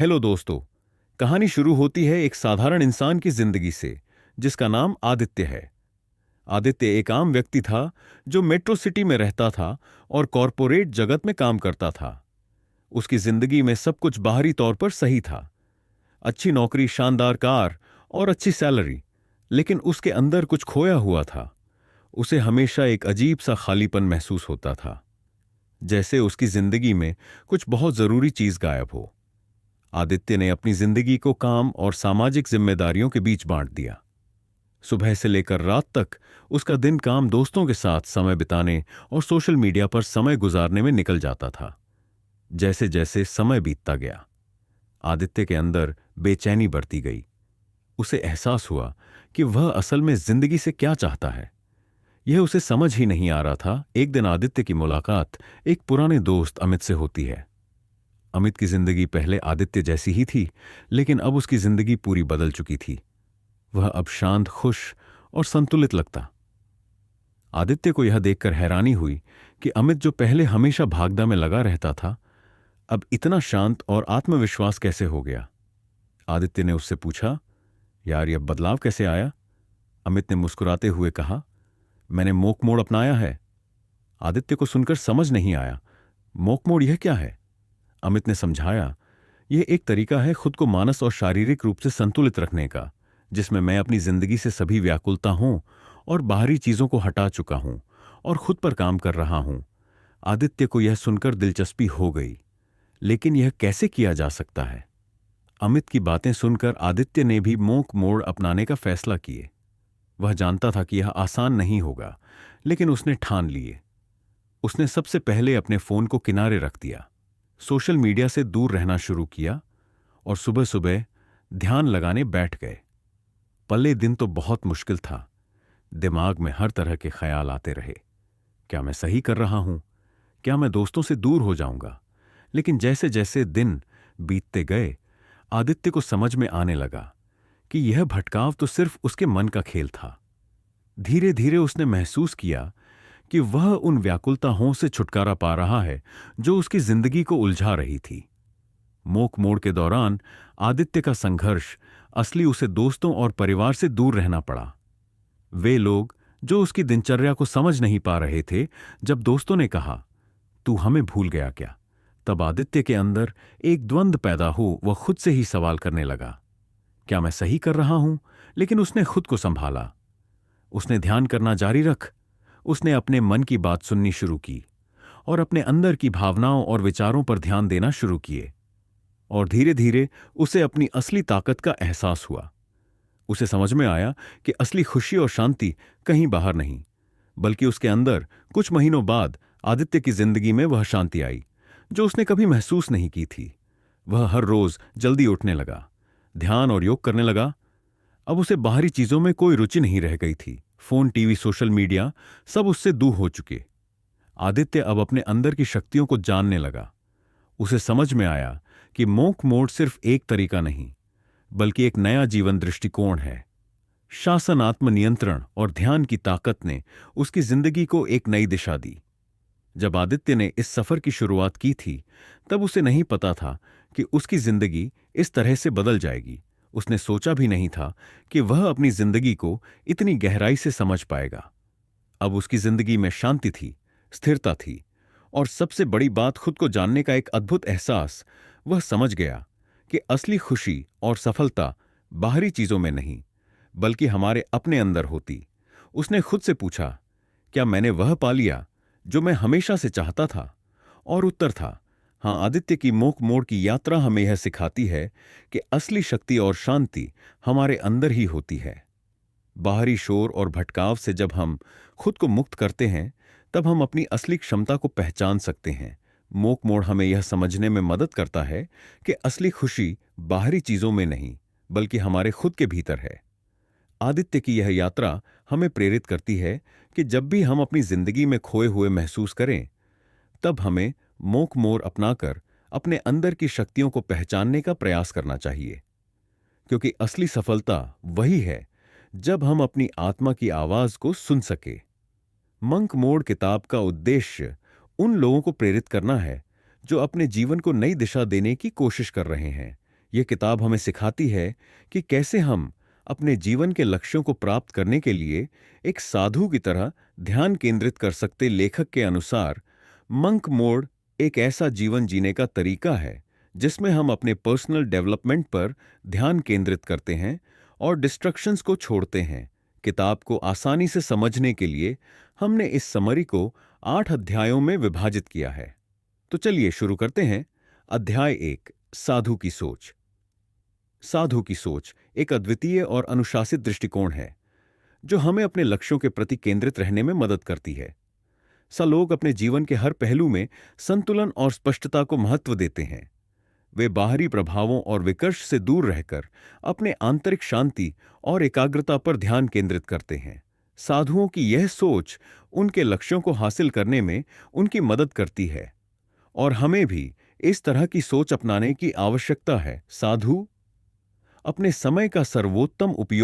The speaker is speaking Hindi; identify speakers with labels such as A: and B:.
A: हेलो दोस्तों। कहानी शुरू होती है एक साधारण इंसान की जिंदगी से जिसका नाम आदित्य है। आदित्य एक आम व्यक्ति था जो मेट्रो सिटी में रहता था और कॉरपोरेट जगत में काम करता था। उसकी जिंदगी में सब कुछ बाहरी तौर पर सही था। अच्छी नौकरी, शानदार कार और अच्छी सैलरी। लेकिन उसके अंदर कुछ खोया हुआ था। उसे हमेशा एक अजीब सा खालीपन महसूस होता था, जैसे उसकी जिंदगी में कुछ बहुत जरूरी चीज गायब हो। आदित्य ने अपनी जिंदगी को काम और सामाजिक जिम्मेदारियों के बीच बांट दिया। सुबह से लेकर रात तक उसका दिन काम, दोस्तों के साथ समय बिताने और सोशल मीडिया पर समय गुजारने में निकल जाता था। जैसे जैसे समय बीतता गया, आदित्य के अंदर बेचैनी बढ़ती गई। उसे एहसास हुआ कि वह असल में जिंदगी से क्या चाहता है। यह उसे समझ ही नहीं आ रहा था। एक दिन आदित्य की मुलाकात एक पुराने दोस्त अमित से होती है। अमित की जिंदगी पहले आदित्य जैसी ही थी, लेकिन अब उसकी जिंदगी पूरी बदल चुकी थी। वह अब शांत, खुश और संतुलित लगता। आदित्य को यह देखकर हैरानी हुई कि अमित, जो पहले हमेशा भागदौड़ में लगा रहता था, अब इतना शांत और आत्मविश्वास कैसे हो गया। आदित्य ने उससे पूछा, यार, यह बदलाव कैसे आया? अमित ने मुस्कुराते हुए कहा, मैंने मोक मोड़ अपनाया है। आदित्य को सुनकर समझ नहीं आया। मोक मोड़ यह क्या है? अमित ने समझाया, यह एक तरीका है खुद को मानस और शारीरिक रूप से संतुलित रखने का, जिसमें मैं अपनी जिंदगी से सभी व्याकुलता हूं और बाहरी चीजों को हटा चुका हूं और खुद पर काम कर रहा हूं। आदित्य को यह सुनकर दिलचस्पी हो गई, लेकिन यह कैसे किया जा सकता है? अमित की बातें सुनकर आदित्य ने भी मोक मोड़ अपनाने का फैसला किए। वह जानता था कि यह आसान नहीं होगा, लेकिन उसने ठान लिए। उसने सबसे पहले अपने फोन को किनारे रख दिया, सोशल मीडिया से दूर रहना शुरू किया और सुबह सुबह ध्यान लगाने बैठ गए। पहले दिन तो बहुत मुश्किल था। दिमाग में हर तरह के ख्याल आते रहे। क्या मैं सही कर रहा हूं? क्या मैं दोस्तों से दूर हो जाऊंगा? लेकिन जैसे जैसे दिन बीतते गए, आदित्य को समझ में आने लगा कि यह भटकाव तो सिर्फ उसके मन का खेल था। धीरे धीरे उसने महसूस किया कि वह उन व्याकुलताओं से छुटकारा पा रहा है जो उसकी जिंदगी को उलझा रही थी। मोक मोड़ के दौरान आदित्य का संघर्ष असली उसे दोस्तों और परिवार से दूर रहना पड़ा। वे लोग जो उसकी दिनचर्या को समझ नहीं पा रहे थे। जब दोस्तों ने कहा, तू हमें भूल गया क्या, तब आदित्य के अंदर एक द्वंद्व पैदा हो। वह खुद से ही सवाल करने लगा, क्या मैं सही कर रहा हूं? लेकिन उसने खुद को संभाला। उसने ध्यान करना जारी रख। उसने अपने मन की बात सुननी शुरू की और अपने अंदर की भावनाओं और विचारों पर ध्यान देना शुरू किए। और धीरे धीरे उसे अपनी असली ताकत का एहसास हुआ। उसे समझ में आया कि असली खुशी और शांति कहीं बाहर नहीं, बल्कि उसके अंदर। कुछ महीनों बाद आदित्य की जिंदगी में वह शांति आई जो उसने कभी महसूस नहीं की थी। वह हर रोज जल्दी उठने लगा, ध्यान और योग करने लगा। अब उसे बाहरी चीजों में कोई रुचि नहीं रह गई थी। फोन, टीवी, सोशल मीडिया सब उससे दूर हो चुके। आदित्य अब अपने अंदर की शक्तियों को जानने लगा। उसे समझ में आया कि मोक मोड़ सिर्फ एक तरीका नहीं, बल्कि एक नया जीवन दृष्टिकोण है। शासन, आत्मनियंत्रण और ध्यान की ताकत ने उसकी जिंदगी को एक नई दिशा दी। जब आदित्य ने इस सफर की शुरुआत की थी, तब उसे नहीं पता था कि उसकी जिंदगी इस तरह से बदल जाएगी। उसने सोचा भी नहीं था कि वह अपनी जिंदगी को इतनी गहराई से समझ पाएगा। अब उसकी जिंदगी में शांति थी, स्थिरता थी और सबसे बड़ी बात, खुद को जानने का एक अद्भुत एहसास। वह समझ गया कि असली खुशी और सफलता बाहरी चीजों में नहीं, बल्कि हमारे अपने अंदर होती। उसने खुद से पूछा, क्या मैंने वह पा लिया जो मैं हमेशा से चाहता था? और उत्तर था हाँ। आदित्य की मोक मोड़ की यात्रा हमें यह सिखाती है कि असली शक्ति और शांति हमारे अंदर ही होती है। बाहरी शोर और भटकाव से जब हम खुद को मुक्त करते हैं, तब हम अपनी असली क्षमता को पहचान सकते हैं। मोक मोड़ हमें यह समझने में मदद करता है कि असली खुशी बाहरी चीजों में नहीं, बल्कि हमारे खुद के भीतर है। आदित्य की यह यात्रा हमें प्रेरित करती है कि जब भी हम अपनी जिंदगी में खोए हुए महसूस करें, तब हमें मोक मोड़ अपनाकर अपने अंदर की शक्तियों को पहचानने का प्रयास करना चाहिए। क्योंकि असली सफलता वही है जब हम अपनी आत्मा की आवाज को सुन सके। मंक मोड़ किताब का उद्देश्य उन लोगों को प्रेरित करना है जो अपने जीवन को नई दिशा देने की कोशिश कर रहे हैं, ये किताब हमें सिखाती है कि कैसे हम अपने जीवन के लक्ष्यों को प्राप्त करने के लिए एक साधु की तरह ध्यान केंद्रित कर सकते। लेखक के अनुसार मंक मोड एक ऐसा जीवन जीने का तरीका है जिसमें हम अपने पर्सनल डेवलपमेंट पर ध्यान केंद्रित करते हैं और डिस्ट्रैक्शंस को छोड़ते हैं। किताब को आसानी से समझने के लिए हमने इस समरी को 8 अध्यायों में विभाजित किया है। तो चलिए शुरू करते हैं। अध्याय 1, साधु की सोच। साधु की सोच एक अद्वितीय और अनुशासित दृष्टिकोण है जो हमें अपने लक्ष्यों के प्रति केंद्रित रहने में मदद करती है। लोग अपने जीवन के हर पहलू में संतुलन और स्पष्टता को महत्व देते हैं। वे बाहरी प्रभावों और विकर्ष से दूर रहकर अपने आंतरिक शांति और एकाग्रता पर ध्यान केंद्रित करते हैं। साधुओं की यह सोच उनके लक्ष्यों को हासिल करने में उनकी मदद करती है और हमें भी इस तरह की सोच अपनाने की आवश्यकता है। साधु अपने समय का सर्वोत्तम उपयोग